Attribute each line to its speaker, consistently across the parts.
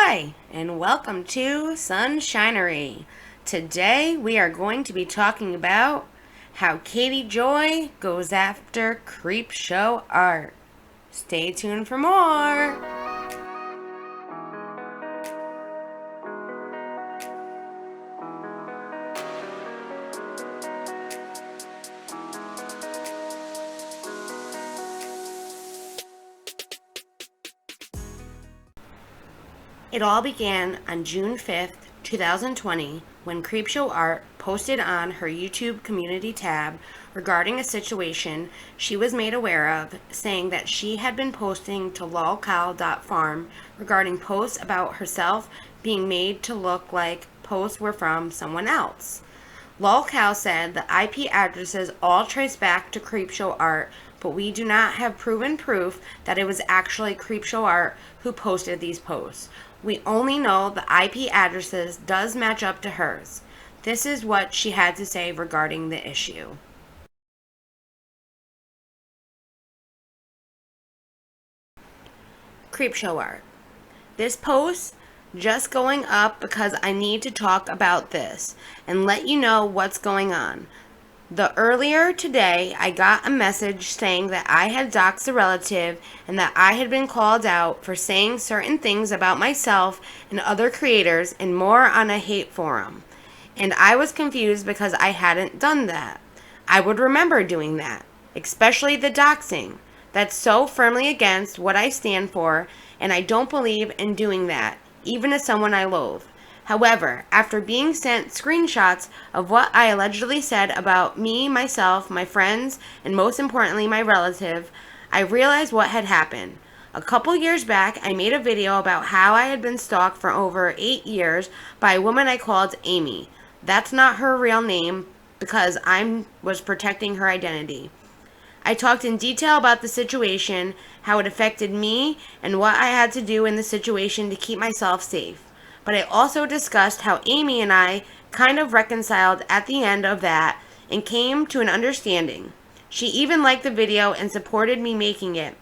Speaker 1: Hi, and welcome to Sunshinery. Today we are going to be talking about how Katie Joy goes after Creepshow art. Stay tuned for more. It all began on June 5th, 2020, when Creepshow Art posted on her YouTube community tab regarding a situation she was made aware of, saying that she had been posting to lolcow.farm regarding posts about herself being made to look like posts were from someone else. Lolcow said the IP addresses all trace back to Creepshow Art, but we do not have proven proof that it was actually Creepshow Art who posted these posts. We only know the IP addresses does match up to hers. This is what she had to say regarding the issue. Creepshow Art. This post just going up because I need to talk about this and let you know what's going on. Earlier today, I got a message saying that I had doxed a relative and that I had been called out for saying certain things about myself and other creators and more on a hate forum. And I was confused because I hadn't done that. I would remember doing that, especially the doxing. That's so firmly against what I stand for, and I don't believe in doing that, even as someone I loathe. However, after being sent screenshots of what I allegedly said about me, myself, my friends, and most importantly my relative, I realized what had happened. A couple years back, I made a video about how I had been stalked for over 8 years by a woman I called Amy. That's not her real name because I was protecting her identity. I talked in detail about the situation, how it affected me, and what I had to do in the situation to keep myself safe. But I also discussed how Amy and I kind of reconciled at the end of that and came to an understanding. She even liked the video and supported me making it.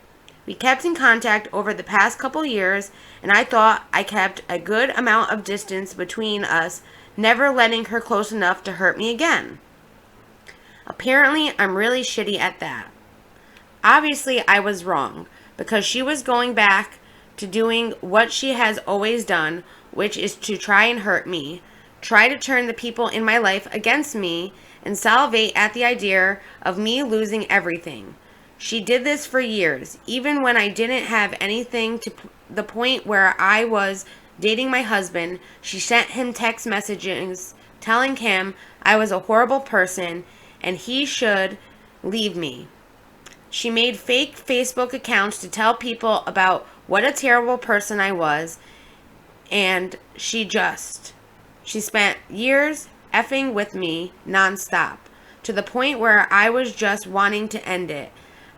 Speaker 1: We kept in contact over the past couple years, and I thought I kept a good amount of distance between us, never letting her close enough to hurt me again. Apparently, I'm really shitty at that. Obviously, I was wrong, because she was going back to doing what she has always done, which is to try and hurt me, try to turn the people in my life against me, and salivate at the idea of me losing everything. She did this for years, even when I didn't have anything to the point where I was dating my husband. She sent him text messages telling him I was a horrible person and he should leave me. She made fake Facebook accounts to tell people about what a terrible person I was, and she spent years effing with me nonstop, to the point where I was just wanting to end it.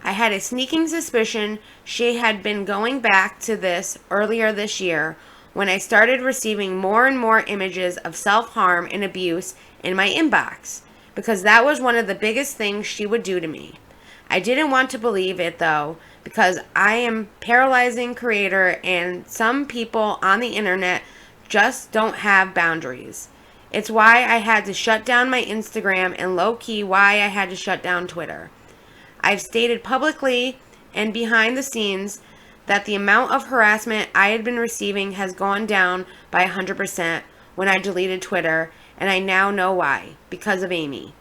Speaker 1: I had a sneaking suspicion she had been going back to this earlier this year, when I started receiving more and more images of self-harm and abuse in my inbox, because that was one of the biggest things she would do to me. I didn't want to believe it though, because I am a paralyzing creator and some people on the internet just don't have boundaries. It's why I had to shut down my Instagram and low-key why I had to shut down Twitter. I've stated publicly and behind the scenes that the amount of harassment I had been receiving has gone down by 100% when I deleted Twitter, and I now know why, because of Amy.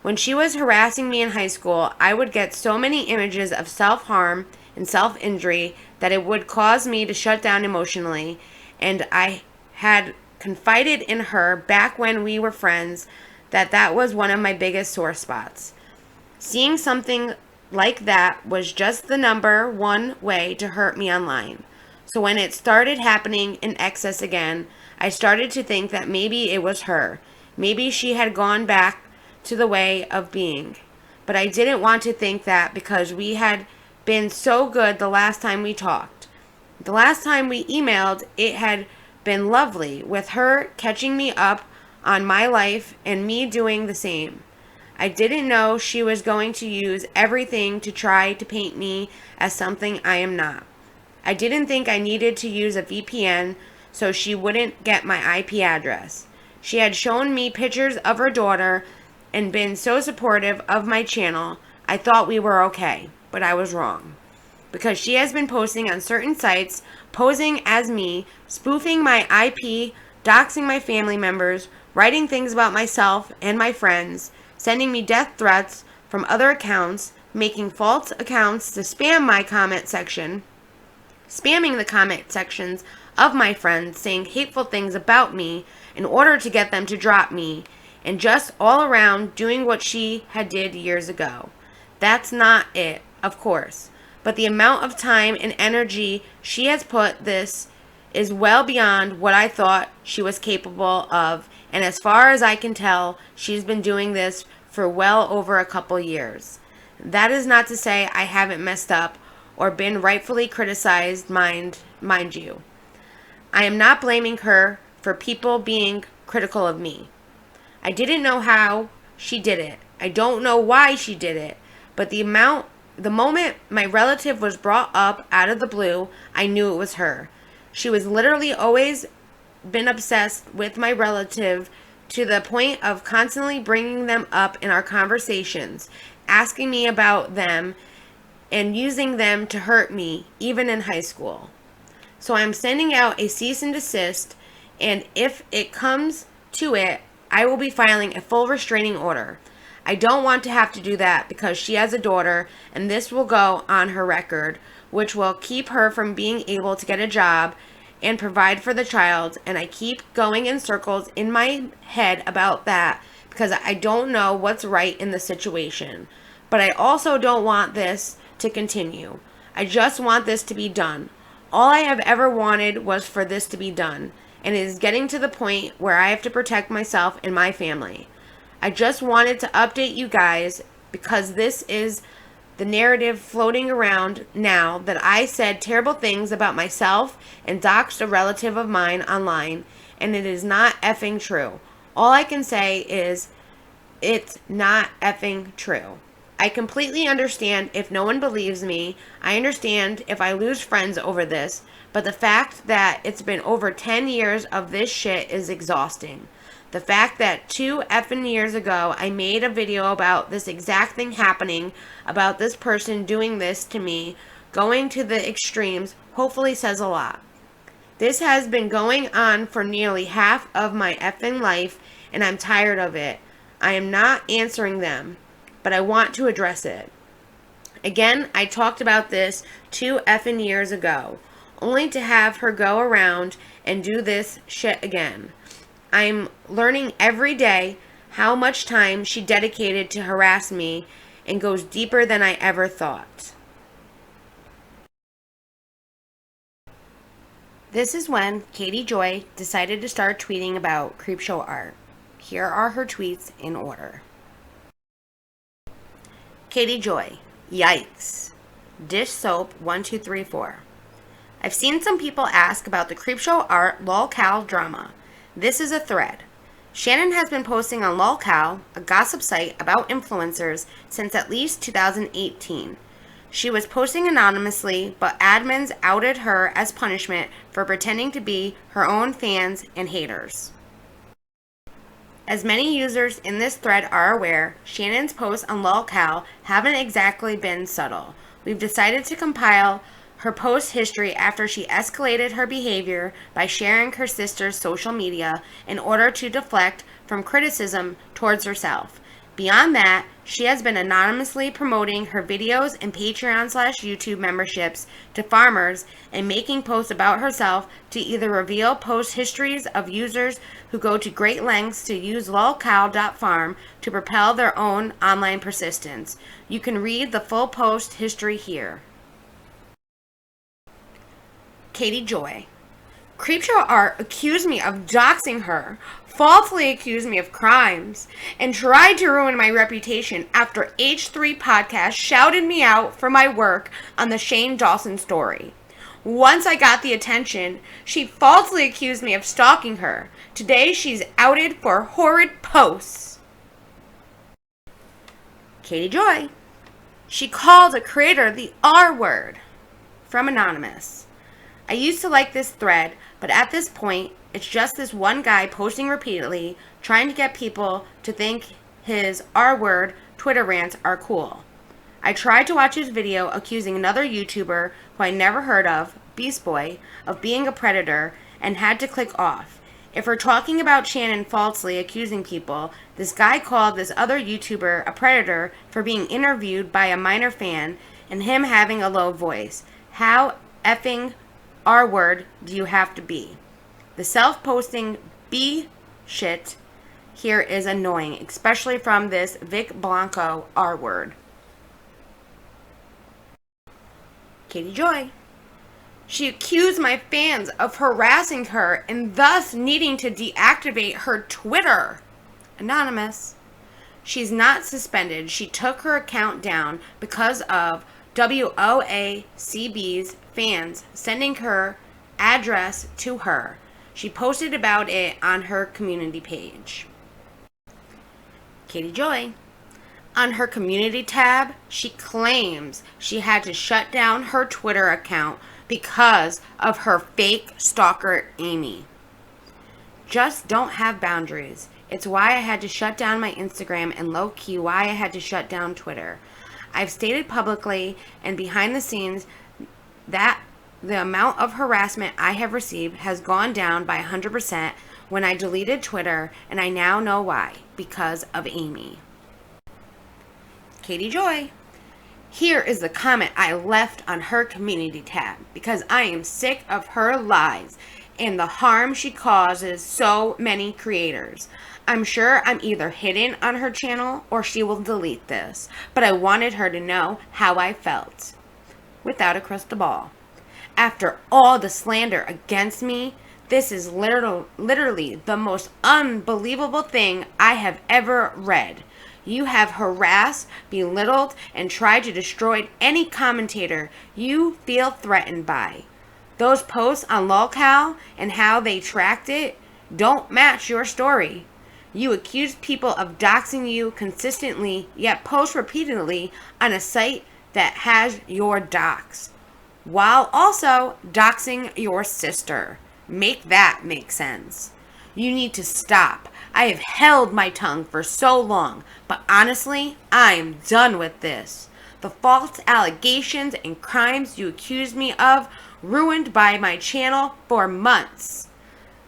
Speaker 1: When she was harassing me in high school, I would get so many images of self-harm and self-injury that it would cause me to shut down emotionally, and I had confided in her back when we were friends that was one of my biggest sore spots. Seeing something like that was just the number one way to hurt me online. So when it started happening in excess again, I started to think that maybe it was her. Maybe she had gone back to the way of being. But I didn't want to think that because we had been so good the last time we talked. The last time we emailed, it had been lovely, with her catching me up on my life and me doing the same. I didn't know she was going to use everything to try to paint me as something I am not. I didn't think I needed to use a VPN so she wouldn't get my IP address. She had shown me pictures of her daughter and been so supportive of my channel. I thought we were okay, but I was wrong. Because she has been posting on certain sites, posing as me, spoofing my IP, doxing my family members, writing things about myself and my friends, sending me death threats from other accounts, making false accounts to spam my comment section, spamming the comment sections of my friends, saying hateful things about me in order to get them to drop me, and just all around doing what she had did years ago. That's not it, of course, but the amount of time and energy she has put this is well beyond what I thought she was capable of, and as far as I can tell, she's been doing this for well over a couple years. That is not to say I haven't messed up or been rightfully criticized, mind you. I am not blaming her for people being critical of me. I didn't know how she did it. I don't know why she did it, but the moment my relative was brought up out of the blue, I knew it was her. She was literally always been obsessed with my relative to the point of constantly bringing them up in our conversations, asking me about them, and using them to hurt me, even in high school. So I'm sending out a cease and desist, and if it comes to it, I will be filing a full restraining order. I don't want to have to do that because she has a daughter, and this will go on her record, which will keep her from being able to get a job and provide for the child. And I keep going in circles in my head about that because I don't know what's right in the situation. But I also don't want this to continue. I just want this to be done. All I have ever wanted was for this to be done, and it is getting to the point where I have to protect myself and my family. I just wanted to update you guys because this is the narrative floating around now that I said terrible things about myself and doxed a relative of mine online, and it is not effing true. All I can say is it's not effing true. I completely understand if no one believes me. I understand if I lose friends over this, but the fact that it's been over 10 years of this shit is exhausting. The fact that 2 effing years ago I made a video about this exact thing happening, about this person doing this to me, going to the extremes, hopefully says a lot. This has been going on for nearly half of my effing life, and I'm tired of it. I am not answering them, but I want to address it. Again, I talked about this 2 effing years ago, only to have her go around and do this shit again. I'm learning every day how much time she dedicated to harass me and goes deeper than I ever thought. This is when Katie Joy decided to start tweeting about Creepshow art. Here are her tweets in order. Katie Joy, yikes. Dish soap 1234. I've seen some people ask about the Creepshow art lolcow drama. This is a thread. Shannon has been posting on lolcow, a gossip site about influencers, since at least 2018. She was posting anonymously, but admins outed her as punishment for pretending to be her own fans and haters. As many users in this thread are aware, Shannon's posts on lolcow haven't exactly been subtle. We've decided to compile her post history after she escalated her behavior by sharing her sister's social media in order to deflect from criticism towards herself. Beyond that, she has been anonymously promoting her videos and Patreon/YouTube memberships to farmers and making posts about herself to either reveal post histories of users who go to great lengths to use lolcow.farm to propel their own online persistence. You can read the full post history here. Katie Joy. Creepshow Art accused me of doxing her, falsely accused me of crimes, and tried to ruin my reputation after H3 Podcast shouted me out for my work on the Shane Dawson story. Once I got the attention, she falsely accused me of stalking her. Today she's outed for horrid posts. Katie Joy. She called a creator the R word. From Anonymous. I used to like this thread, but at this point, it's just this one guy posting repeatedly, trying to get people to think his R word Twitter rants are cool. I tried to watch his video accusing another YouTuber who I never heard of, Beast Boy, of being a predator and had to click off. If we're talking about Shannon falsely accusing people, this guy called this other YouTuber a predator for being interviewed by a minor fan and him having a low voice. How effing R word do you have to be? The self-posting B shit here is annoying, especially from this Vic Blanco R word. Katie Joy. She accused my fans of harassing her and thus needing to deactivate her Twitter. Anonymous. She's not suspended. She took her account down because of WOACB's fans sending her address to her. She posted about it on her community page. Katie Joy. On her community tab, she claims she had to shut down her Twitter account because of her fake stalker, Amy. Just don't have boundaries. It's why I had to shut down my Instagram and low-key why I had to shut down Twitter. I've stated publicly and behind the scenes that the amount of harassment I have received has gone down by 100% when I deleted Twitter, and I now know why. Because of Amy. Katie Joy. Here is the comment I left on her community tab because I am sick of her lies and the harm she causes so many creators. I'm sure I'm either hidden on her channel or she will delete this, but I wanted her to know how I felt. Without a crystal ball. After all the slander against me, this is literally the most unbelievable thing I have ever read. You have harassed, belittled, and tried to destroy any commentator you feel threatened by. Those posts on lolcow and how they tracked it don't match your story. You accuse people of doxing you consistently, yet post repeatedly on a site that has your dox, while also doxing your sister. Make that make sense. You need to stop. I have held my tongue for so long, but honestly, I'm done with this. The false allegations and crimes you accuse me of ruined by my channel for months.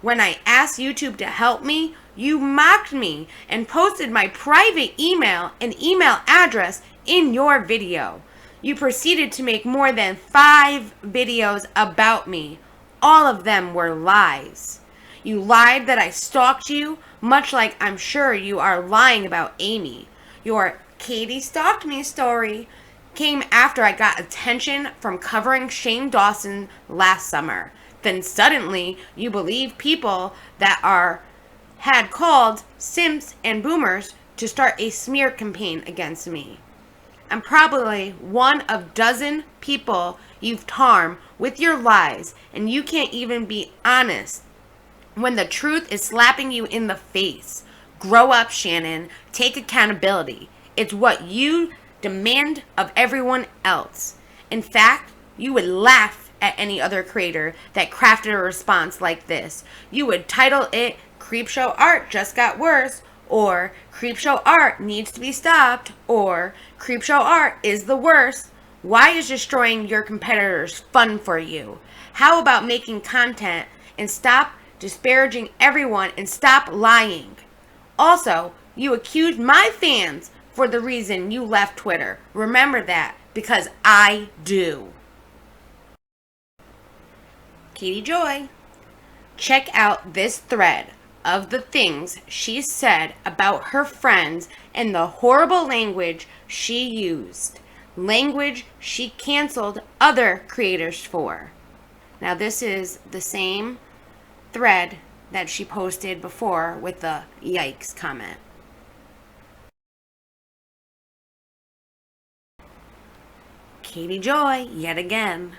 Speaker 1: When I asked YouTube to help me, you mocked me and posted my private email and email address in your video. You proceeded to make more than 5 videos about me. All of them were lies. You lied that I stalked you, much like I'm sure you are lying about Amy. Your Katie stalked me story came after I got attention from covering Shane Dawson last summer. Then suddenly you believe people that had called simps and boomers to start a smear campaign against me. I'm probably one of dozen people you've harmed with your lies, and you can't even be honest when the truth is slapping you in the face. Grow up, Shannon. Take accountability. It's what you demand of everyone else. In fact, you would laugh at any other creator that crafted a response like this. You would title it Creepshow Art Just Got Worse, or Creepshow Art Needs to Be Stopped, or Creepshow Art is the worst. Why is destroying your competitors fun for you? How about making content and stop disparaging everyone and stop lying? Also, you accused my fans for the reason you left Twitter. Remember that, because I do. Katie Joy. Check out this thread of the things she said about her friends and the horrible language she used. Language she canceled other creators for. Now this is the same thread that she posted before with the yikes comment. Katie Joy, yet again.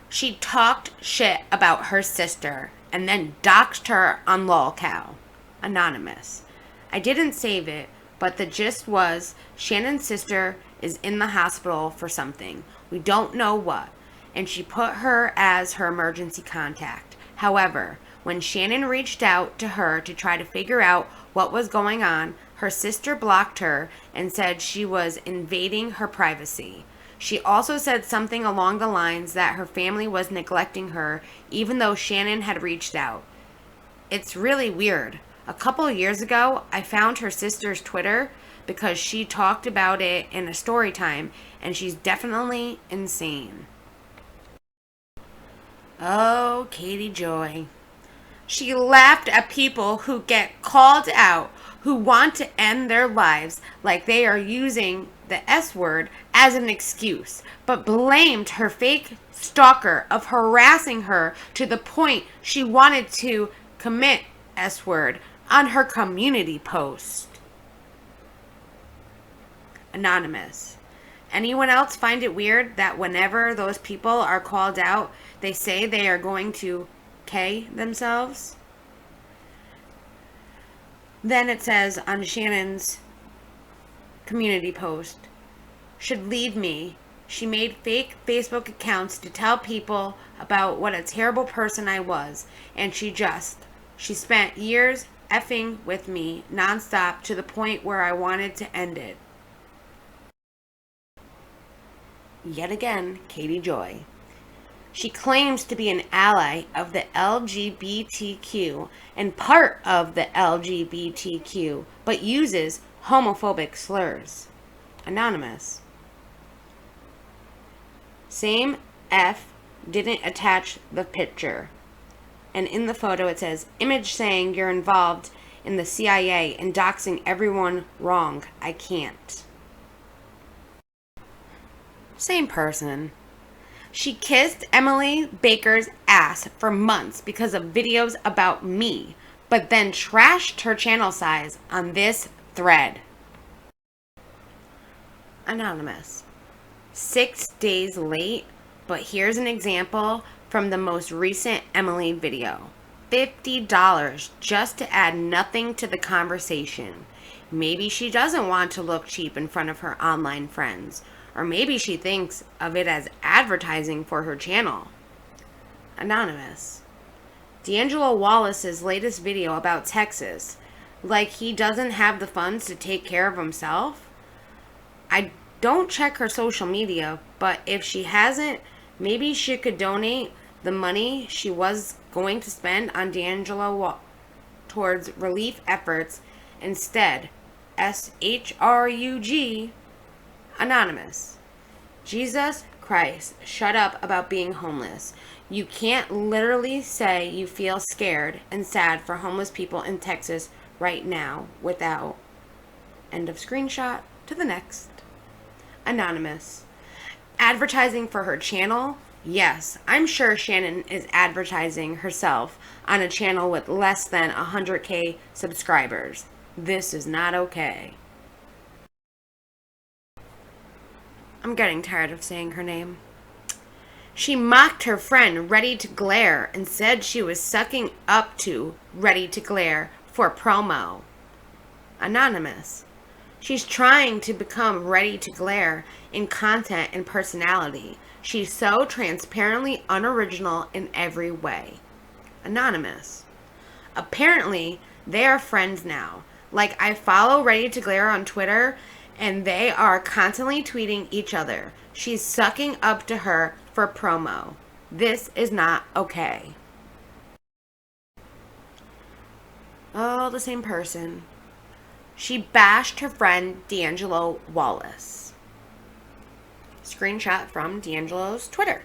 Speaker 1: She talked shit about her sister and then doxed her on lolcow. Anonymous. I didn't save it, but the gist was Shannon's sister is in the hospital for something. We don't know what. and she put her as her emergency contact. However, when Shannon reached out to her to try to figure out what was going on, her sister blocked her and said she was invading her privacy. She also said something along the lines that her family was neglecting her even though Shannon had reached out. It's really weird. A couple of years ago, I found her sister's Twitter because she talked about it in a story time, and she's definitely insane. Oh, Katie Joy. She laughed at people who get called out, who want to end their lives like they are using the S word as an excuse, but blamed her fake stalker of harassing her to the point she wanted to commit S word on her community post. Anonymous. Anyone else find it weird that whenever those people are called out, they say they are going to K themselves? Then it says on Shannon's community post, should leave me. She made fake Facebook accounts to tell people about what a terrible person I was, and she spent years effing with me nonstop to the point where I wanted to end it. Yet again, Katie Joy. She claims to be an ally of the LGBTQ and part of the LGBTQ, but uses homophobic slurs. Anonymous. Same F didn't attach the picture. And in the photo it says, image saying you're involved in the CIA and doxing everyone wrong. I can't. Same person. She kissed Emily Baker's ass for months because of videos about me, but then trashed her channel size on this thread. Anonymous. 6 days late, but here's an example from the most recent Emily video. $50 just to add nothing to the conversation. Maybe she doesn't want to look cheap in front of her online friends. Or maybe she thinks of it as advertising for her channel. Anonymous. D'Angelo Wallace's latest video about Texas. Like he doesn't have the funds to take care of himself? I don't check her social media, but if she hasn't, maybe she could donate the money she was going to spend on D'Angelo towards relief efforts instead. SHRUG. Anonymous. Jesus Christ, shut up about being homeless. You can't literally say you feel scared and sad for homeless people in Texas right now without. End of screenshot. To the next. Anonymous. Advertising for her channel? Yes, I'm sure Shannon is advertising herself on a channel with less than 100K subscribers. This is not okay. I'm getting tired of saying her name. She mocked her friend Ready to Glare and said she was sucking up to Ready to Glare for promo. Anonymous. She's trying to become Ready to Glare in content and personality. She's so transparently unoriginal in every way. Anonymous. Apparently, they are friends now. Like, I follow Ready to Glare on Twitter, and they are constantly tweeting each other. She's sucking up to her for promo. This is not okay. Oh, the same person. She bashed her friend D'Angelo Wallace. Screenshot from D'Angelo's Twitter.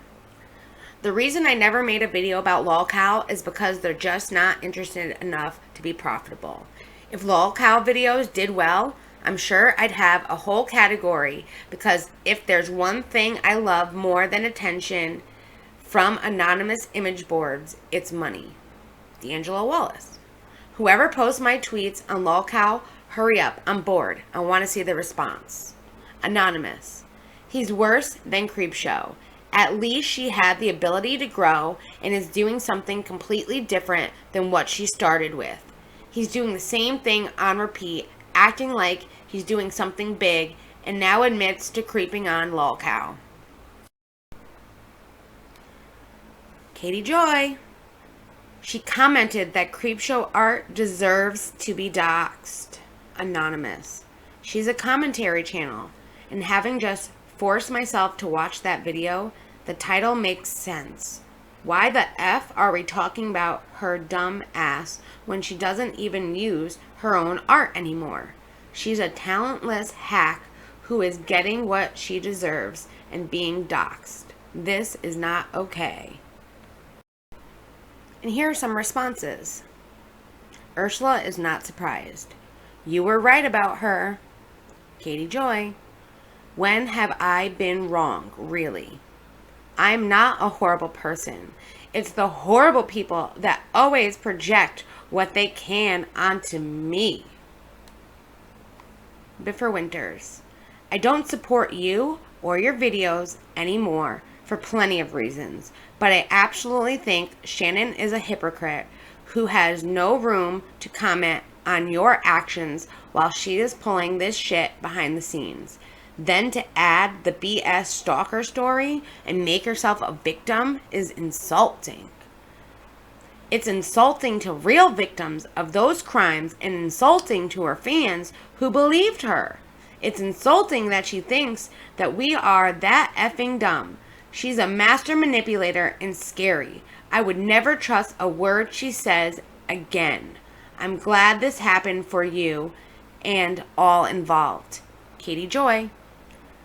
Speaker 1: The reason I never made a video about lolcow is because they're just not interested enough to be profitable. If lolcow videos did well, I'm sure I'd have a whole category, because if there's one thing I love more than attention from anonymous image boards, it's money. D'Angelo Wallace. Whoever posts my tweets on lolcow, hurry up, I'm bored. I want to see the response. Anonymous. He's worse than Creepshow. At least she had the ability to grow and is doing something completely different than what she started with. He's doing the same thing on repeat, acting like he's doing something big, and now admits to creeping on lolcow. Katie Joy. She commented that Creepshow art deserves to be doxxed. Anonymous. She's a commentary channel, and having just forced myself to watch that video, the title makes sense. Why the F are we talking about her dumb ass when she doesn't even use her own art anymore? She's a talentless hack who is getting what she deserves and being doxxed. This is not okay. And here are some responses. Ursula is not surprised. You were right about her. Katie Joy. When have I been wrong, really? I'm not a horrible person. It's the horrible people that always project what they can onto me. Biffer Winters. I don't support you or your videos anymore for plenty of reasons, but I absolutely think Shannon is a hypocrite who has no room to comment on your actions while she is pulling this shit behind the scenes. Then to add the BS stalker story and make herself a victim is insulting. It's insulting to real victims of those crimes and insulting to her fans who believed her. It's insulting that she thinks that we are that effing dumb. She's a master manipulator and scary. I would never trust a word she says again. I'm glad this happened for you and all involved. Katie Joy.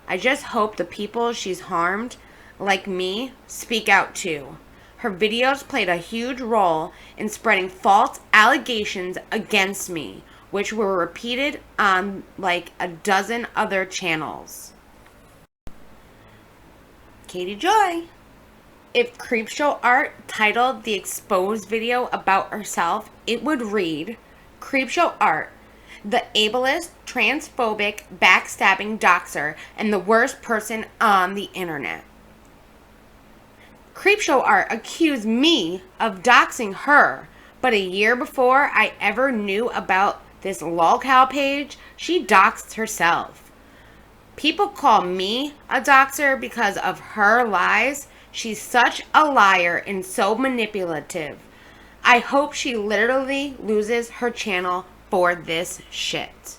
Speaker 1: I just hope the people she's harmed, like me, speak out too. Her videos played a huge role in spreading false allegations against me, which were repeated on like a dozen other channels. Katie Joy. If Creepshow art titled the exposed video about herself, it would read, Creepshow art, the ableist, transphobic, backstabbing doxer, and the worst person on the internet. Creepshow art accused me of doxing her, but a year before I ever knew about this lolcow page, she doxed herself. People call me a doxer because of her lies. She's such a liar and so manipulative. I hope she literally loses her channel for this shit.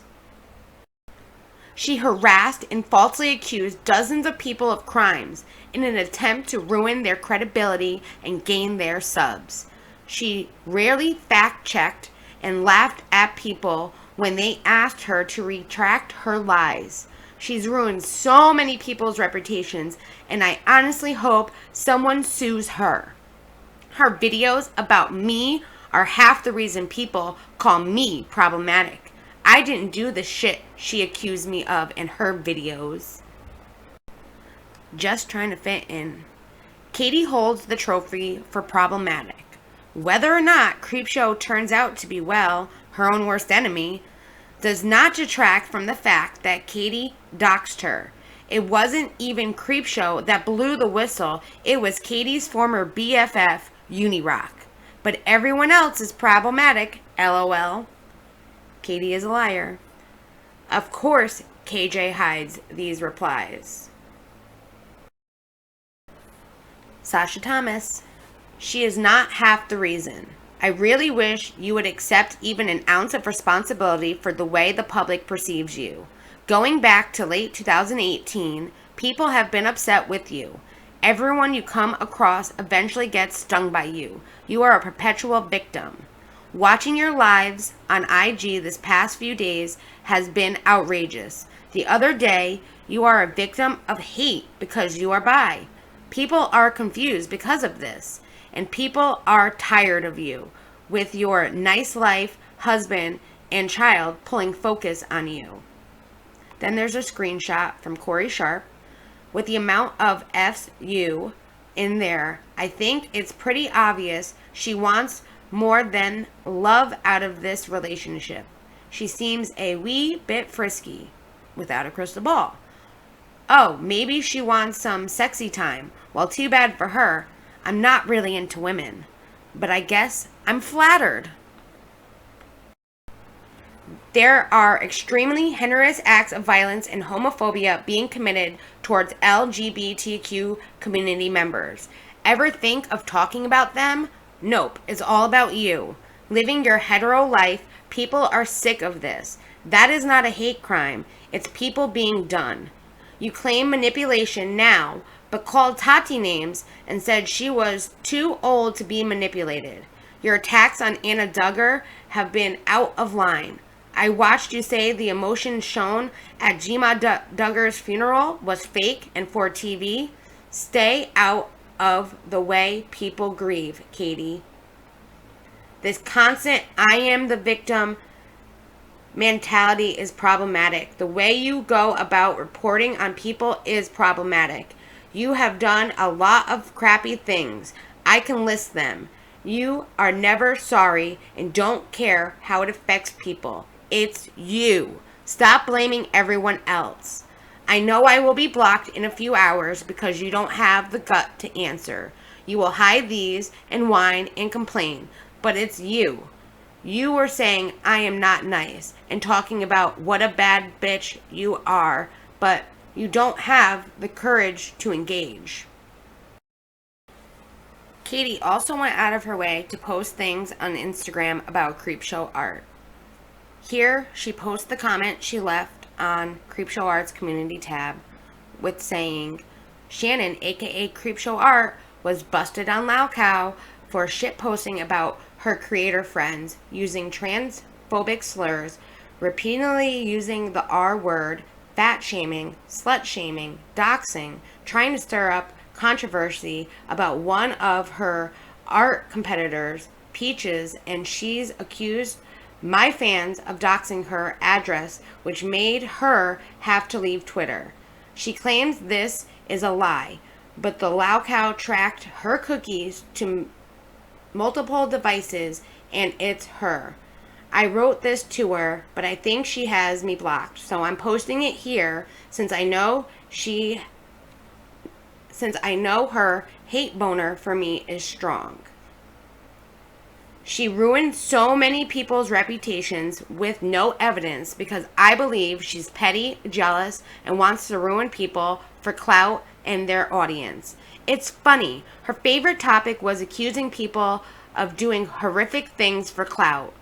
Speaker 1: She harassed and falsely accused dozens of people of crimes in an attempt to ruin their credibility and gain their subs. She rarely fact-checked and laughed at people when they asked her to retract her lies. She's ruined so many people's reputations, and I honestly hope someone sues her. Her videos about me are half the reason people call me problematic. I didn't do the shit she accused me of in her videos. Just trying to fit in. Katie holds the trophy for problematic. Whether or not Creepshow turns out to be, well, her own worst enemy, does not detract from the fact that Katie doxed her. It wasn't even Creepshow that blew the whistle. It was Katie's former BFF, Unirock. But everyone else is problematic, LOL. Katie is a liar. Of course, KJ hides these replies. Sasha Thomas. She is not half the reason. I really wish you would accept even an ounce of responsibility for the way the public perceives you. Going back to late 2018, people have been upset with you. Everyone you come across eventually gets stung by you. You are a perpetual victim. Watching your lives on IG this past few days has been outrageous. The other day, you are a victim of hate because you are bi. People are confused because of this, and people are tired of you, with your nice life, husband, and child pulling focus on you. Then there's a screenshot from Corey Sharp. With the amount of F's you in there, I think it's pretty obvious she wants more than love out of this relationship. She seems a wee bit frisky, without a crystal ball. Oh, maybe she wants some sexy time. Well, too bad for her. I'm not really into women, but I guess I'm flattered. There are extremely heinous acts of violence and homophobia being committed towards LGBTQ community members. Ever think of talking about them? Nope, it's all about you. Living your hetero life, people are sick of this. That is not a hate crime, it's people being done. You claim manipulation now, but called Tati names and said she was too old to be manipulated. Your attacks on Anna Duggar have been out of line. I watched you say the emotion shown at Jima Duggar's funeral was fake and for TV. Stay out of the way people grieve, Katie. This constant I am the victim mentality is problematic. The way you go about reporting on people is problematic. You have done a lot of crappy things. I can list them. You are never sorry and don't care how it affects people. It's you. Stop blaming everyone else. I know I will be blocked in a few hours because you don't have the gut to answer. You will hide these and whine and complain, but it's you. You were saying I am not nice and talking about what a bad bitch you are, but you don't have the courage to engage. Katie also went out of her way to post things on Instagram about Creepshow art. Here, she posts the comment she left on Creepshow Art's community tab with saying, Shannon, aka Creepshow Art, was busted on Laucow for shitposting about her creator friends using transphobic slurs, repeatedly using the R word, fat shaming, slut shaming, doxing, trying to stir up controversy about one of her art competitors, Peaches, and she's accused my fans of doxing her address, which made her have to leave Twitter. She claims this is a lie, but the Laucow tracked her cookies to multiple devices, and it's her. I wrote this to her, but I think she has me blocked, so I'm posting it here since I know her hate boner for me is strong. She ruined so many people's reputations with no evidence because I believe she's petty, jealous, and wants to ruin people for clout and their audience. It's funny. Her favorite topic was accusing people of doing horrific things for clout.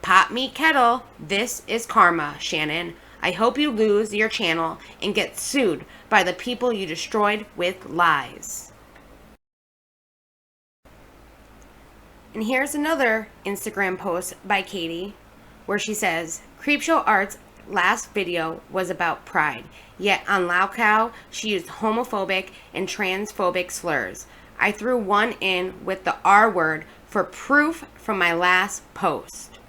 Speaker 1: Pot me kettle. This is karma, Shannon. I hope you lose your channel and get sued by the people you destroyed with lies. And here's another Instagram post by Katie where she says, Creepshow Art's last video was about pride, yet on Laucow she used homophobic and transphobic slurs. I threw one in with the R word for proof from my last post.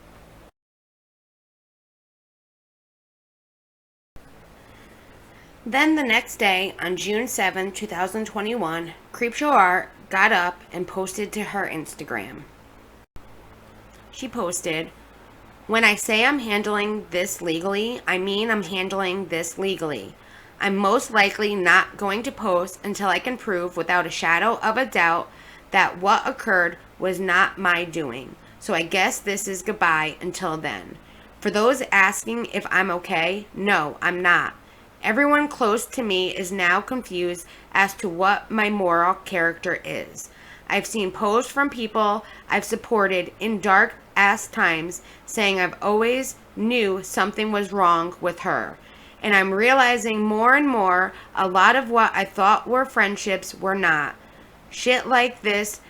Speaker 1: Then the next day, on June 7, 2021, Creepshow Art got up and posted to her Instagram. She posted, when I say I'm handling this legally, I mean I'm handling this legally. I'm most likely not going to post until I can prove without a shadow of a doubt that what occurred was not my doing. So I guess this is goodbye until then. For those asking if I'm okay, no, I'm not. Everyone close to me is now confused as to what my moral character is. I've seen posts from people I've supported in dark ass times saying I've always knew something was wrong with her. And I'm realizing more and more a lot of what I thought were friendships were not. Shit like this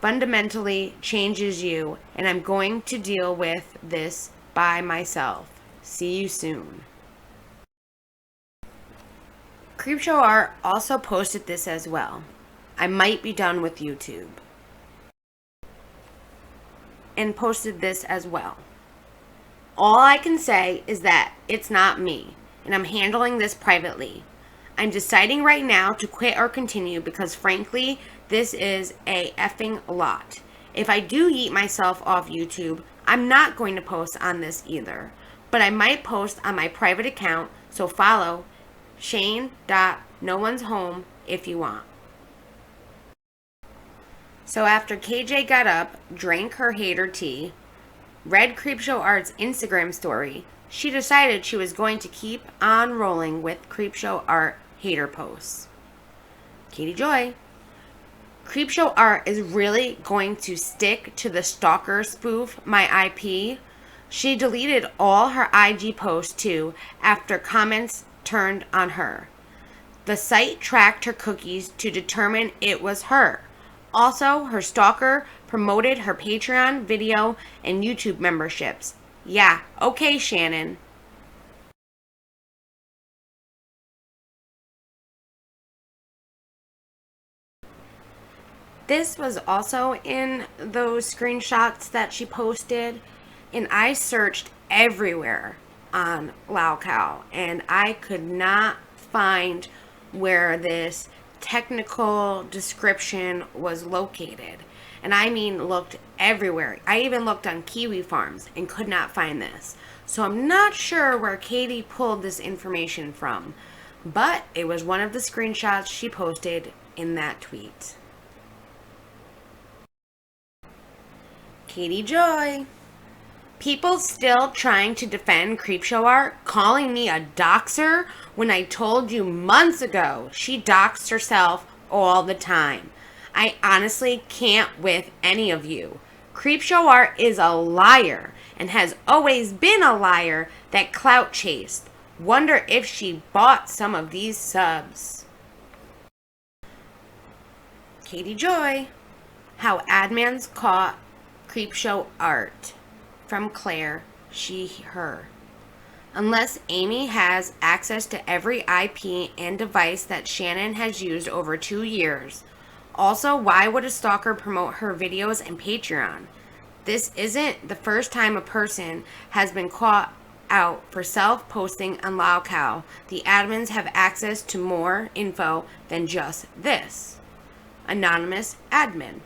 Speaker 1: fundamentally changes you, and I'm going to deal with this by myself. See you soon. Creepshow Art also posted this as well. I might be done with YouTube. And posted this as well. All I can say is that it's not me, and I'm handling this privately. I'm deciding right now to quit or continue because frankly, this is a effing lot. If I do yeet myself off YouTube, I'm not going to post on this either. But I might post on my private account, so follow Shane.NoOne'sHome if you want. So after KJ got up, drank her hater tea, read Creepshow Art's Instagram story, she decided she was going to keep on rolling with Creepshow Art hater posts. Katie Joy. Creepshow Art is really going to stick to the stalker spoof my IP. She deleted all her IG posts too after comments turned on her. The site tracked her cookies to determine it was her. Also, her stalker promoted her Patreon, video, and YouTube memberships. Yeah, okay, Shannon. This was also in those screenshots that she posted, and I searched everywhere on Laucow, and I could not find where this technical description was located. And I mean, looked everywhere. I even looked on Kiwi Farms and could not find this. So I'm not sure where Katie pulled this information from, but it was one of the screenshots she posted in that tweet. Katie Joy. People still trying to defend Creepshow Art, calling me a doxer when I told you months ago she doxed herself all the time. I honestly can't with any of you. Creepshow Art is a liar and has always been a liar that clout chased. Wonder if she bought some of these subs. Katie Joy. How admins caught Creepshow Art. From Claire, she, her. Unless Amy has access to every IP and device that Shannon has used over 2 years. Also, why would a stalker promote her videos and Patreon? This isn't the first time a person has been caught out for self-posting on Laucow. The admins have access to more info than just this. Anonymous admin.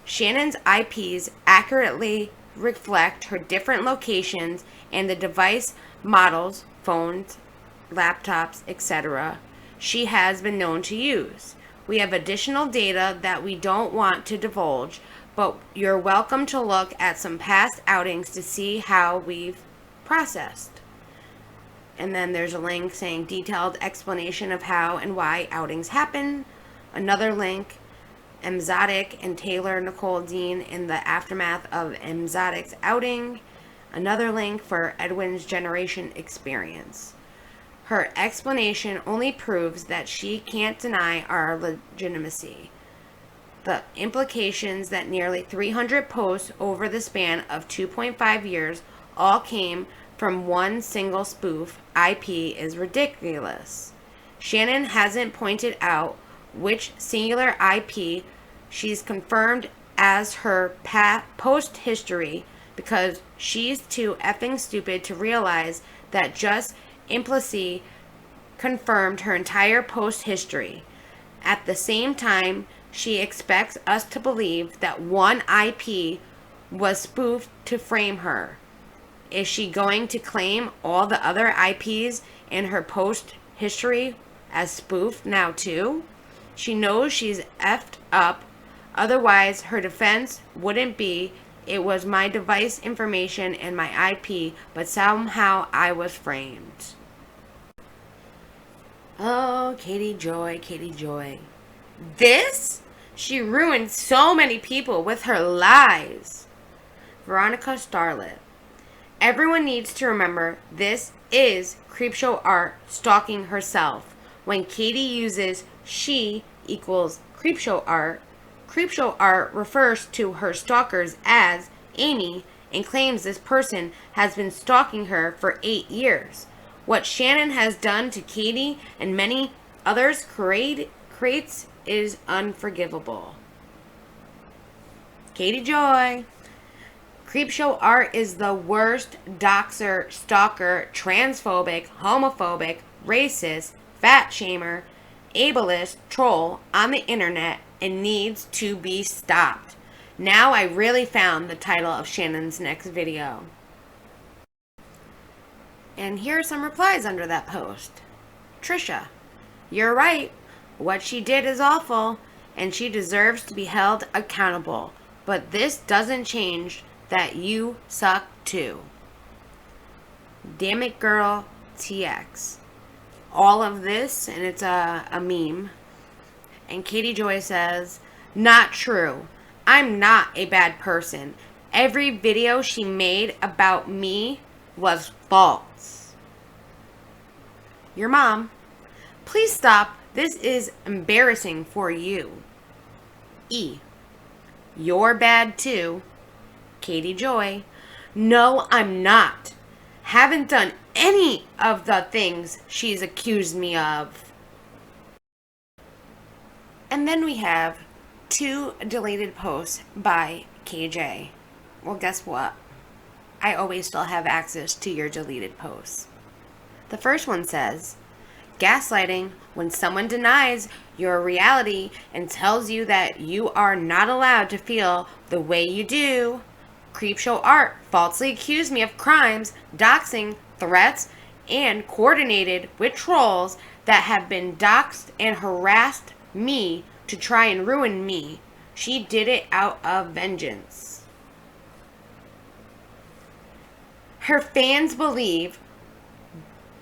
Speaker 1: Shannon's IPs accurately reflect her different locations and the device models, phones, laptops, etc. she has been known to use. We have additional data that we don't want to divulge, but you're welcome to look at some past outings to see how we've processed. And then there's a link saying detailed explanation of how and why outings happen. Another link, Mzotic and Taylor Nicole Dean in the aftermath of Mzotic's outing. Another link for Edwin's generation experience. Her explanation only proves that she can't deny our legitimacy. The implications that nearly 300 posts over the span of 2.5 years all came from one single spoof IP is ridiculous. Shannon hasn't pointed out which singular IP she's confirmed as her post history because she's too effing stupid to realize that just implicitly confirmed her entire post history. At the same time, she expects us to believe that one IP was spoofed to frame her. Is she going to claim all the other IPs in her post history as spoofed now too? She knows she's effed up. Otherwise, her defense wouldn't be, it was my device information and my IP, but somehow I was framed. Oh, Katie Joy, Katie Joy. This? She ruined so many people with her lies. Veronica Starlet. Everyone needs to remember this is Creepshow Art stalking herself. When Katie uses she equals Creepshow Art refers to her stalkers as Amy and claims this person has been stalking her for 8 years. What Shannon has done to Katie and many others creates is unforgivable. Katie Joy. Creepshow Art is the worst doxer, stalker, transphobic, homophobic, racist, fat shamer, ableist troll on the internet and needs to be stopped. Now I really found the title of Shannon's next video. And here are some replies under that post. Trisha, you're right. What she did is awful, and she deserves to be held accountable. But this doesn't change that you suck too. Damn it, girl, TX. All of this, and it's a meme. And Katie Joy says, Not true. I'm not a bad person. Every video she made about me was false. Your mom. Please stop. This is embarrassing for you. E. You're bad too. Katie Joy. No, I'm not. Haven't done any of the things she's accused me of. And then we have 2 deleted posts by KJ. Well, guess what? I always still have access to your deleted posts. The first one says, gaslighting, when someone denies your reality and tells you that you are not allowed to feel the way you do. Creepshow Art falsely accused me of crimes, doxing, threats, and coordinated with trolls that have been doxed and harassed me to try and ruin me. She did it out of vengeance. Her fans believe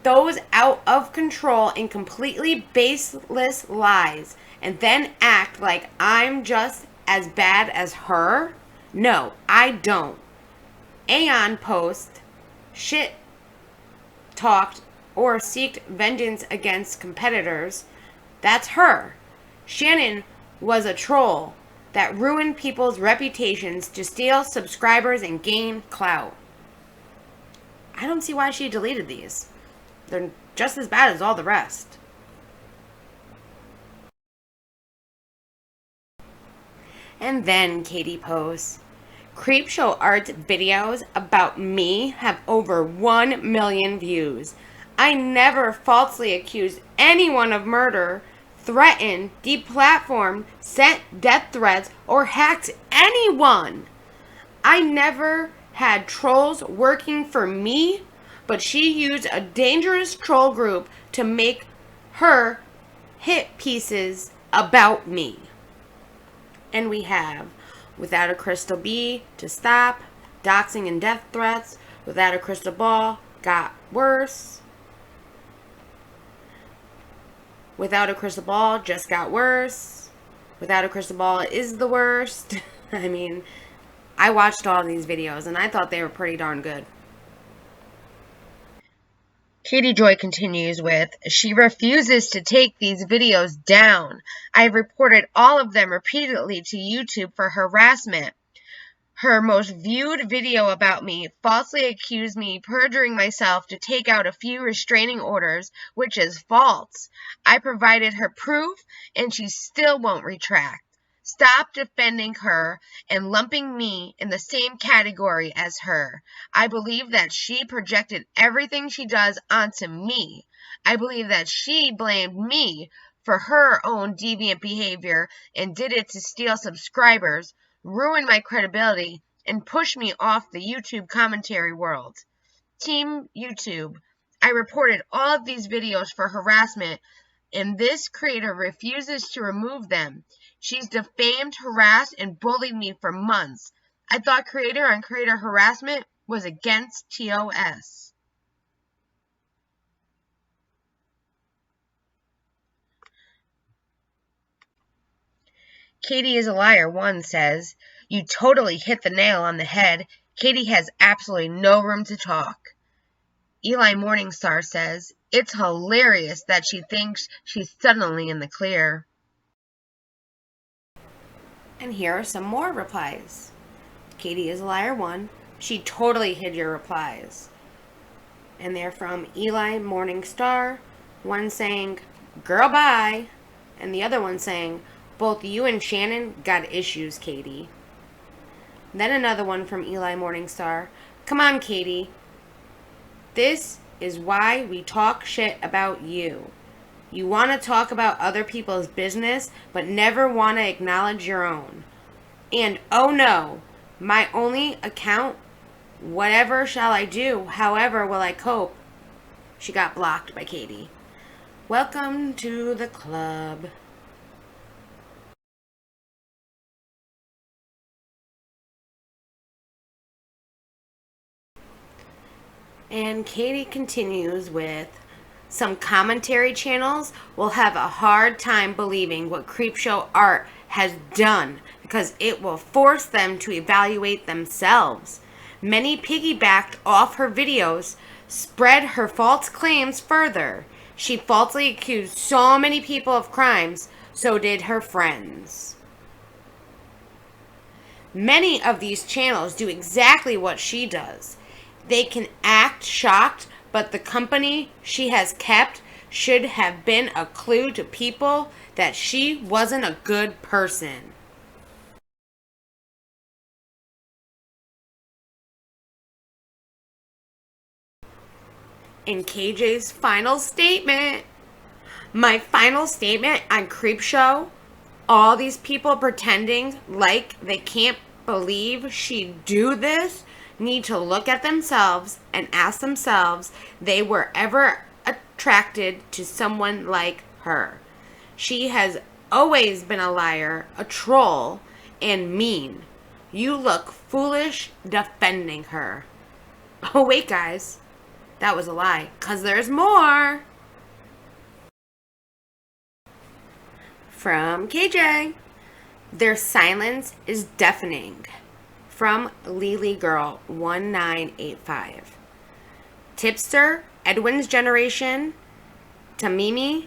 Speaker 1: those out of control and completely baseless lies and then act like I'm just as bad as her? No, I don't. Aeon post shit talked or seeked vengeance against competitors. That's her. Shannon was a troll that ruined people's reputations to steal subscribers and gain clout. I don't see why she deleted these. They're just as bad as all the rest. And then Katie posts, Creepshow Art's videos about me have over 1 million views. I never falsely accused anyone of murder, threatened, deplatformed, sent death threats, or hacked anyone. I never had trolls working for me, but she used a dangerous troll group to make her hit pieces about me. And we have Without a Crystal Bee to Stop, Doxing and Death Threats, Without a Crystal Ball, Got Worse. Without a Crystal Ball, Just Got Worse. Without a Crystal Ball is the worst. I mean, I watched all these videos and I thought they were pretty darn good. Katie Joy continues with, she refuses to take these videos down. I've reported all of them repeatedly to YouTube for harassment. Her most viewed video about me falsely accused me perjuring myself to take out a few restraining orders, which is false. I provided her proof and she still won't retract. Stop defending her and lumping me in the same category as her. I believe that she projected everything she does onto me. I believe that she blamed me for her own deviant behavior and did it to steal subscribers, ruin my credibility, and push me off the YouTube commentary world. Team YouTube, I reported all of these videos for harassment, and this creator refuses to remove them. She's defamed, harassed, and bullied me for months. I thought creator on creator harassment was against TOS. Katie is a liar, one says. You totally hit the nail on the head. Katie has absolutely no room to talk. Eli Morningstar says, it's hilarious that she thinks she's suddenly in the clear. And here are some more replies. Katie is a liar, one. She totally hid your replies. And they're from Eli Morningstar. One saying, girl, bye. And the other one saying, both you and Shannon got issues, Katie. Then another one from Eli Morningstar. Come on, Katie. This is why we talk shit about you. You want to talk about other people's business, but never want to acknowledge your own. And oh no, my only account, whatever shall I do, however will I cope? She got blocked by Katie. Welcome to the club. And Katie continues with, some commentary channels will have a hard time believing what Creepshow Art has done because it will force them to evaluate themselves. Many piggybacked off her videos, spread her false claims further. She falsely accused so many people of crimes, so did her friends. Many of these channels do exactly what she does. They can act shocked, but the company she has kept should have been a clue to people that she wasn't a good person. In KJ's final statement, my final statement on Creepshow, all these people pretending like they can't believe she'd do this need to look at themselves and ask themselves they were ever attracted to someone like her. She has always been a liar, a troll, and mean. You look foolish defending her. Oh wait guys, that was a lie, 'cause there's more. From KJ, their silence is deafening. From Lily Girl 1985. Tipster, Edwin's Generation, Tamimi,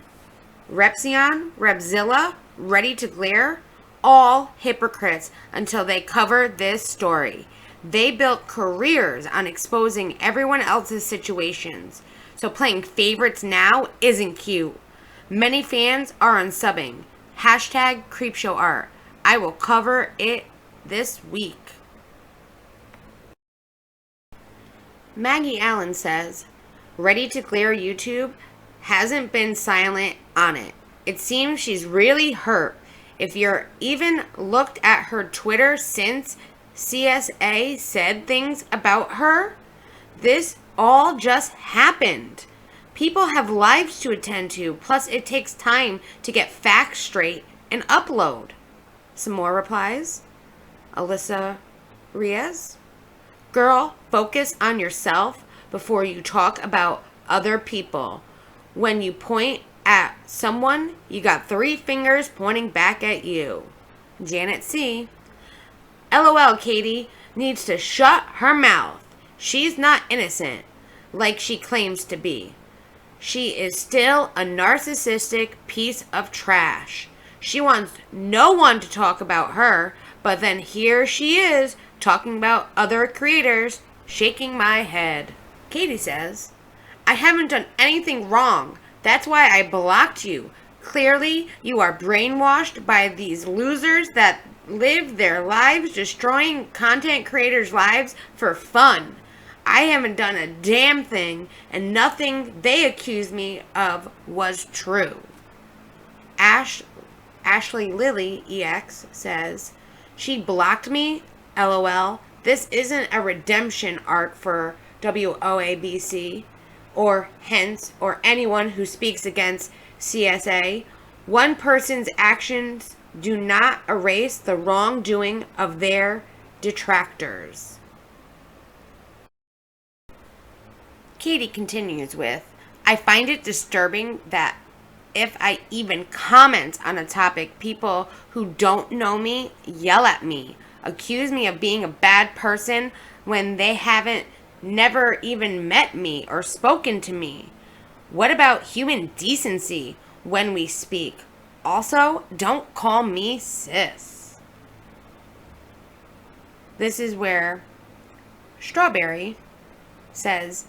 Speaker 1: Repzion, Repzilla, Ready to Glare, all hypocrites until they cover this story. They built careers on exposing everyone else's situations, so playing favorites now isn't cute. Many fans are unsubbing. Hashtag Creepshow Art. I will cover it this week. Maggie Allen says, Ready to Glare YouTube hasn't been silent on it. It seems she's really hurt. If you're even looked at her Twitter since CSA said things about her, this all just happened. People have lives to attend to, plus it takes time to get facts straight and upload. Some more replies. Alyssa Riaz. Girl, focus on yourself before you talk about other people. When you point at someone, you got 3 fingers pointing back at you. Janet C. LOL, Katie needs to shut her mouth. She's not innocent like she claims to be. She is still a narcissistic piece of trash. She wants no one to talk about her, but then here she is talking about other creators, shaking my head. Katie says, I haven't done anything wrong. That's why I blocked you. Clearly, you are brainwashed by these losers that live their lives destroying content creators' lives for fun. I haven't done a damn thing, and nothing they accused me of was true. Ashley Lily EX says, she blocked me? LOL. This isn't a redemption arc for WOABC or Hence or anyone who speaks against CSA. One person's actions do not erase the wrongdoing of their detractors. Katie continues with, I find it disturbing that if I even comment on a topic, people who don't know me yell at me, accuse me of being a bad person when they haven't never even met me or spoken to me. What about human decency when we speak? Also, don't call me sis. This is where Strawberry says,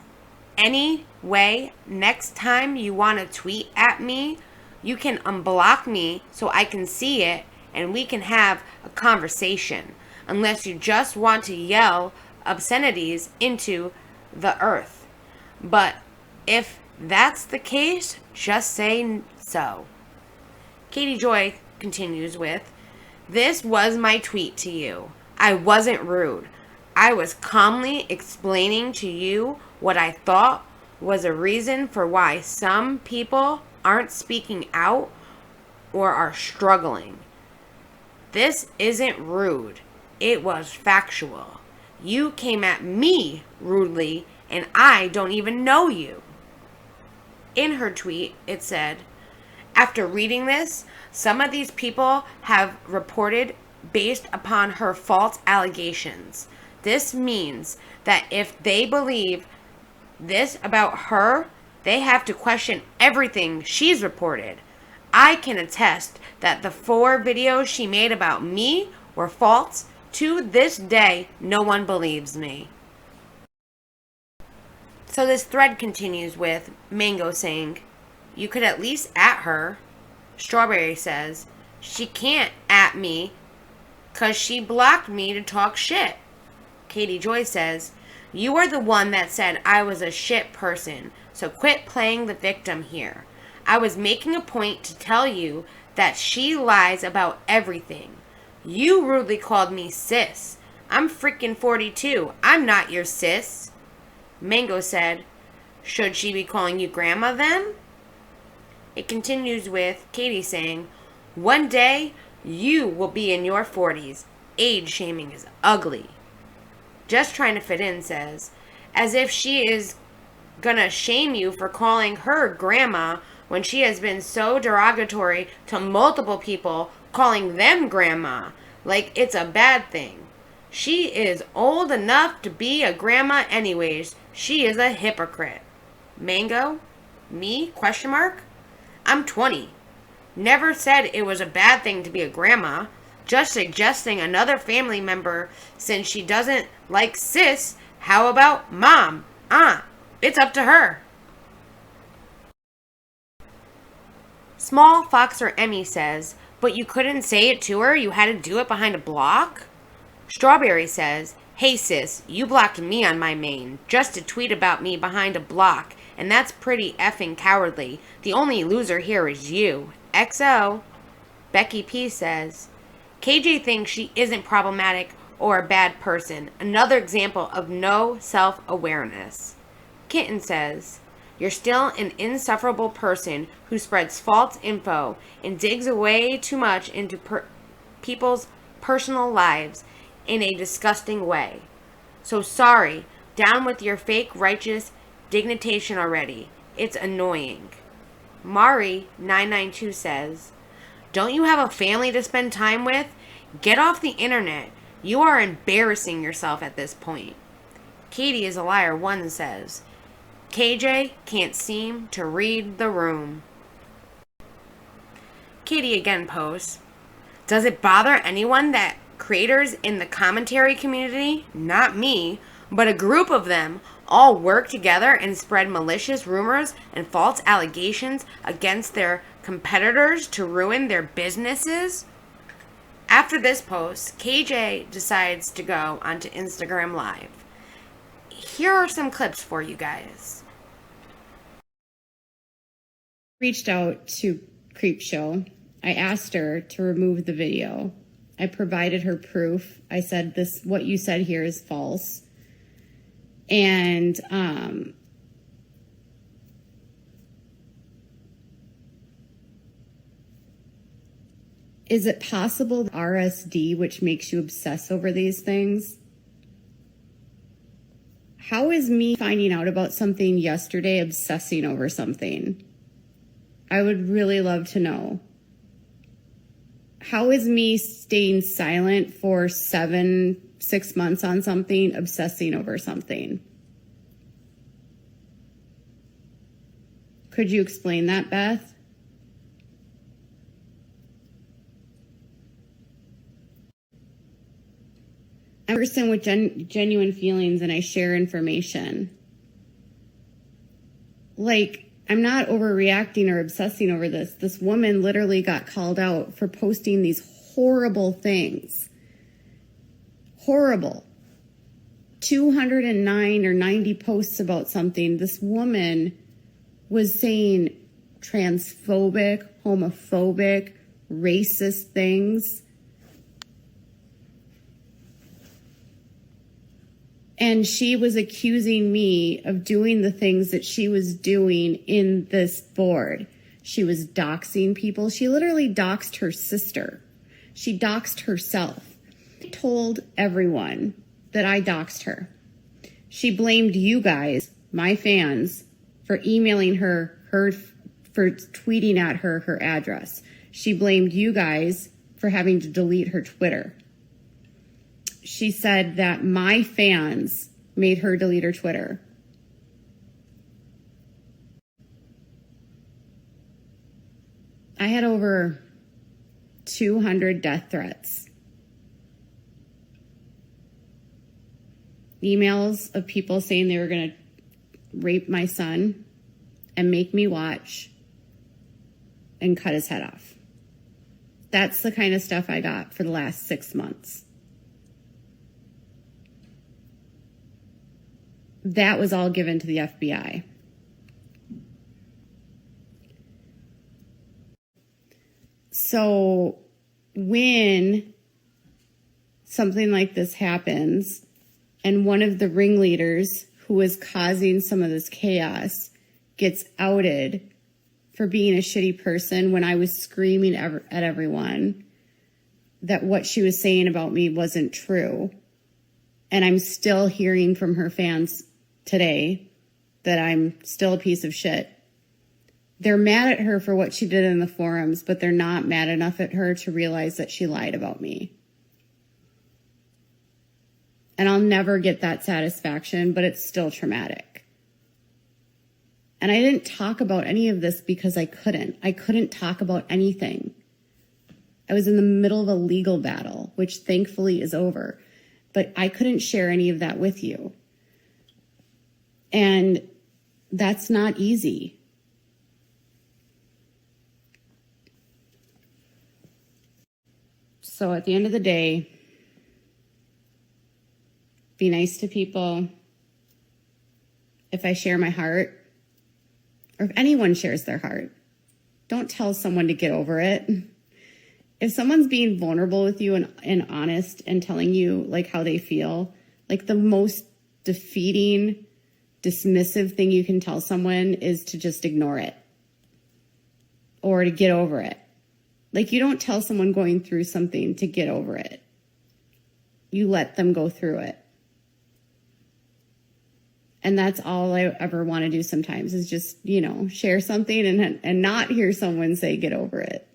Speaker 1: anyway, next time you want to tweet at me, you can unblock me so I can see it and we can have a conversation, unless you just want to yell obscenities into the earth. But if that's the case, just say so. Katie Joy continues with, this was my tweet to you. I wasn't rude. I was calmly explaining to you what I thought was a reason for why some people aren't speaking out or are struggling. This isn't rude. It was factual. You came at me rudely and I don't even know you. In her tweet, it said, After reading this, some of these people have reported based upon her false allegations. This means that if they believe this about her, they have to question everything she's reported. I can attest that the 4 videos she made about me were false. To this day, no one believes me. So this thread continues with Mango saying, "You could at least at her." Strawberry says, "She can't at me because she blocked me to talk shit." Katie Joy says, "You are the one that said I was a shit person, so quit playing the victim here. I was making a point to tell you that she lies about everything. You rudely called me sis. I'm freaking 42. I'm not your sis." Mango said, "Should she be calling you grandma then?" It continues with Katie saying, "One day you will be in your 40s. Age shaming is ugly." Just Trying to Fit In says, "As if she is gonna shame you for calling her grandma when she has been so derogatory to multiple people, calling them grandma like it's a bad thing. She is old enough to be a grandma anyways. She is a hypocrite." Mango? Me? Question mark? I'm 20. Never said it was a bad thing to be a grandma. Just suggesting another family member since she doesn't like sis. How about mom? It's up to her. Small Foxer Emmy says, "But you couldn't say it to her? You had to do it behind a block?" Strawberry says, "Hey sis, you blocked me on my main just to tweet about me behind a block, and that's pretty effing cowardly. The only loser here is you. XO. Becky P says, "KJ thinks she isn't problematic or a bad person. Another example of no self-awareness." Kitten says, "You're still an insufferable person who spreads false info and digs way too much into people's personal lives in a disgusting way. So sorry, down with your fake righteous dignitation already. It's annoying." Mari992 says, "Don't you have a family to spend time with? Get off the internet. You are embarrassing yourself at this point." Katie is a liar 1 says, "KJ can't seem to read the room." Katie again posts, "Does it bother anyone that creators in the commentary community, not me, but a group of them, all work together and spread malicious rumors and false allegations against their competitors to ruin their businesses?" After this post, KJ decides to go onto Instagram Live. Here are some clips for you guys.
Speaker 2: Reached out to Creepshow. I asked her to remove the video. I provided her proof. I said, "This, what you said here is false." And is it possible RSD, which makes you obsess over these things? How is me finding out about something yesterday obsessing over something? I would really love to know. How is me staying silent for 6 months on something, obsessing over something? Could you explain that, Beth? I'm a person with genuine feelings, and I share information. Like, I'm not overreacting or obsessing over this. This woman literally got called out for posting these horrible things. Horrible. 209 or 90 posts about something. This woman was saying transphobic, homophobic, racist things. And she was accusing me of doing the things that she was doing in this board. She was doxing people. She literally doxed her sister. She doxed herself. She told everyone that I doxed her. She blamed you guys, my fans, for emailing her for for tweeting at her address. She blamed you guys for having to delete her Twitter. She said that my fans made her delete her Twitter. I had over 200 death threats. Emails of people saying they were going to rape my son and make me watch and cut his head off. That's the kind of stuff I got for the last 6 months. That was all given to the FBI. So when something like this happens and one of the ringleaders who was causing some of this chaos gets outed for being a shitty person when I was screaming at everyone that what she was saying about me wasn't true, and I'm still hearing from her fans today that I'm still a piece of shit. They're mad at her for what she did in the forums, but they're not mad enough at her to realize that she lied about me. And I'll never get that satisfaction, but it's still traumatic. And I didn't talk about any of this because I couldn't. I couldn't talk about anything. I was in the middle of a legal battle, which thankfully is over. But I couldn't share any of that with you. And that's not easy. So at the end of the day, be nice to people. If I share my heart, or if anyone shares their heart, don't tell someone to get over it. If someone's being vulnerable with you and honest and telling you like how they feel, like the most defeating, dismissive thing you can tell someone is to just ignore it or to get over it. Like, you don't tell someone going through something to get over it. You let them go through it. And that's all I ever want to do sometimes is just, share something and not hear someone say, get over it.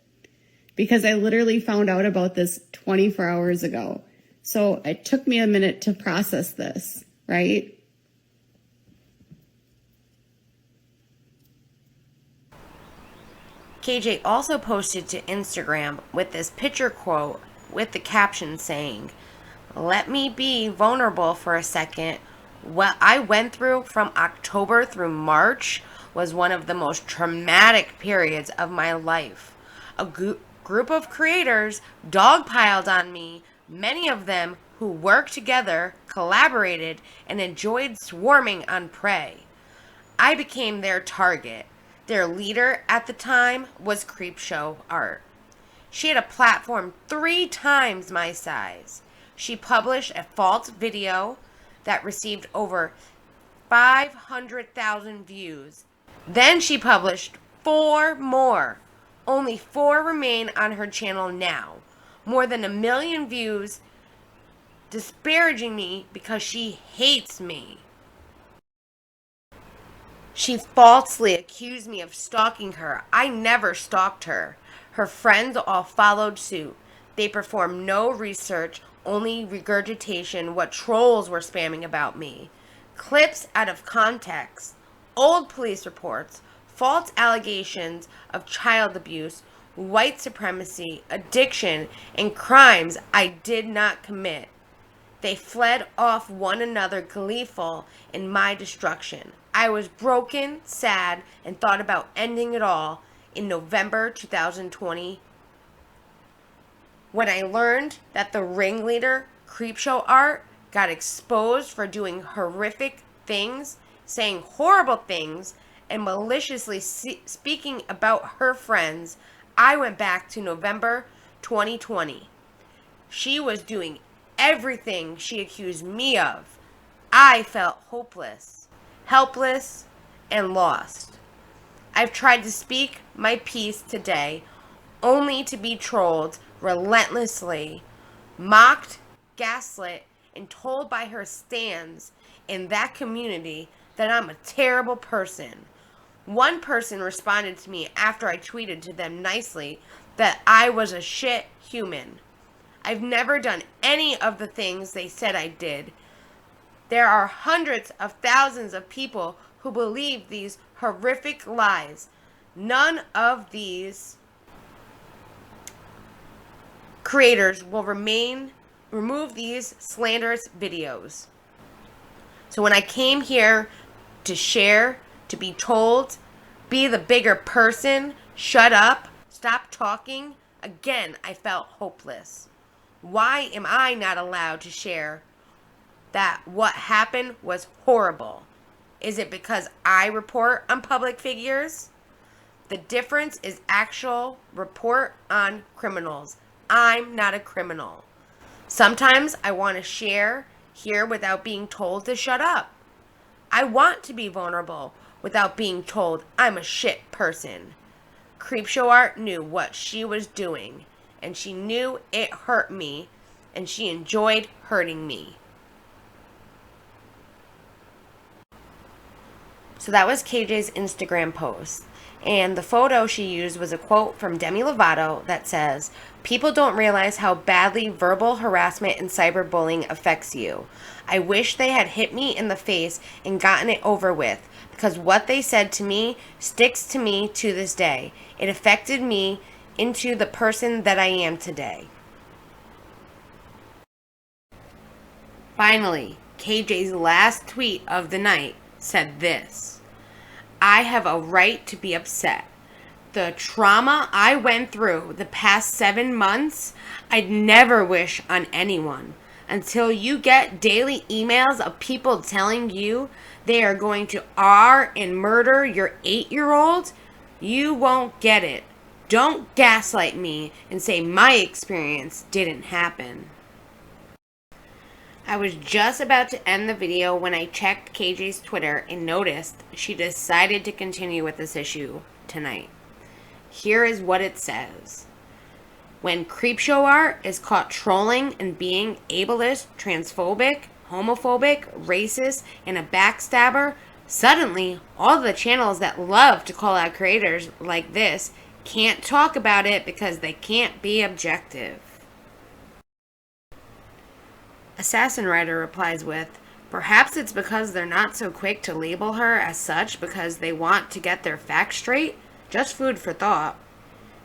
Speaker 2: Because I literally found out about this 24 hours ago. So it took me a minute to process this, right?
Speaker 1: KJ also posted to Instagram with this picture quote with the caption saying, "Let me be vulnerable for a second. What I went through from October through March was one of the most traumatic periods of my life. A group of creators dogpiled on me, many of them who worked together, collaborated, and enjoyed swarming on prey. I became their target. Their leader at the time was Creepshow Art. She had a platform 3 times my size. She published a false video that received over 500,000 views. Then she published 4 more. Only 4 remain on her channel now. More than 1 million views, disparaging me because she hates me. She falsely accused me of stalking her. I never stalked her. Her friends all followed suit. They performed no research, only regurgitation what trolls were spamming about me. Clips out of context, old police reports, false allegations of child abuse, white supremacy, addiction, and crimes I did not commit. They fled off one another gleeful in my destruction. I was broken, sad, and thought about ending it all in November 2020 when I learned that the ringleader, Creepshow Art, got exposed for doing horrific things, saying horrible things, and maliciously speaking about her friends. I went back to November 2020. She was doing everything she accused me of. I felt hopeless, helpless, and lost. I've tried to speak my piece today, only to be trolled relentlessly, mocked, gaslit, and told by her stans in that community that I'm a terrible person. One person responded to me after I tweeted to them nicely that I was a shit human. I've never done any of the things they said I did. There are hundreds of thousands of people who believe these horrific lies. None of these creators will remove these slanderous videos. So when I came here to share, to be told, be the bigger person, shut up, stop talking, again, I felt hopeless. Why am I not allowed to share that what happened was horrible? Is it because I report on public figures? The difference is actual report on criminals. I'm not a criminal. Sometimes I want to share here without being told to shut up. I want to be vulnerable without being told I'm a shit person. Creepshow Art knew what she was doing, and she knew it hurt me, and she enjoyed hurting me. So that was KJ's Instagram post. And the photo she used was a quote from Demi Lovato that says, "People don't realize how badly verbal harassment and cyberbullying affects you. I wish they had hit me in the face and gotten it over with, because what they said to me sticks to me to this day. It affected me into the person that I am today." Finally, KJ's last tweet of the night said this: "I have a right to be upset. The trauma I went through the past 7 months, I'd never wish on anyone. Until you get daily emails of people telling you they are going to R and murder your 8-year-old, you won't get it. Don't gaslight me and say my experience didn't happen." I was just about to end the video when I checked KJ's Twitter and noticed she decided to continue with this issue tonight. Here is what it says: "When Creepshow Art is caught trolling and being ableist, transphobic, homophobic, racist, and a backstabber, suddenly all the channels that love to call out creators like this can't talk about it because they can't be objective." Assassin Writer replies with, "Perhaps it's because they're not so quick to label her as such because they want to get their facts straight. Just food for thought."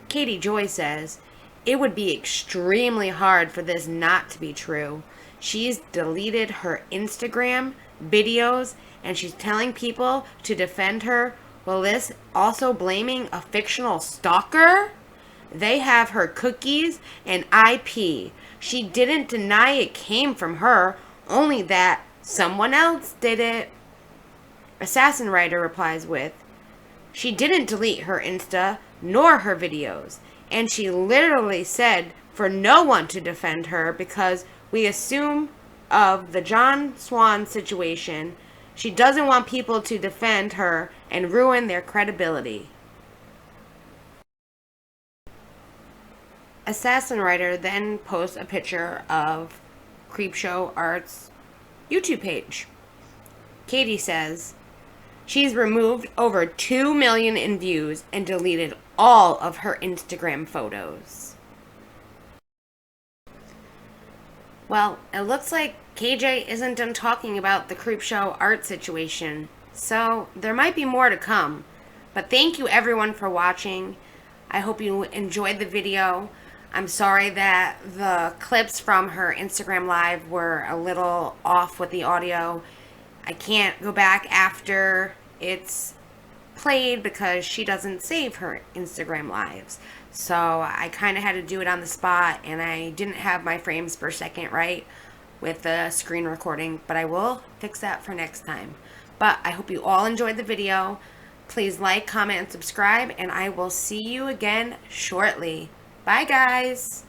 Speaker 1: Katie Joy says, "It would be extremely hard for this not to be true. She's deleted her Instagram videos and she's telling people to defend her. Will this also blaming a fictional stalker? They have her cookies and IP. She didn't deny it came from her, only that someone else did it." Assassin Writer replies with, "She didn't delete her Insta nor her videos, and she literally said for no one to defend her because we assume of the John Swan situation. She doesn't want people to defend her and ruin their credibility." Assassin Writer then posts a picture of Creepshow Art's YouTube page. Katie says, "She's removed over 2 million in views and deleted all of her Instagram photos." Well, it looks like KJ isn't done talking about the Creepshow Art situation, so there might be more to come. But thank you everyone for watching. I hope you enjoyed the video. I'm sorry that the clips from her Instagram Live were a little off with the audio. I can't go back after it's played because she doesn't save her Instagram Lives. So I kind of had to do it on the spot, and I didn't have my frames per second right with the screen recording, but I will fix that for next time. But I hope you all enjoyed the video. Please like, comment, and subscribe, and I will see you again shortly. Bye, guys.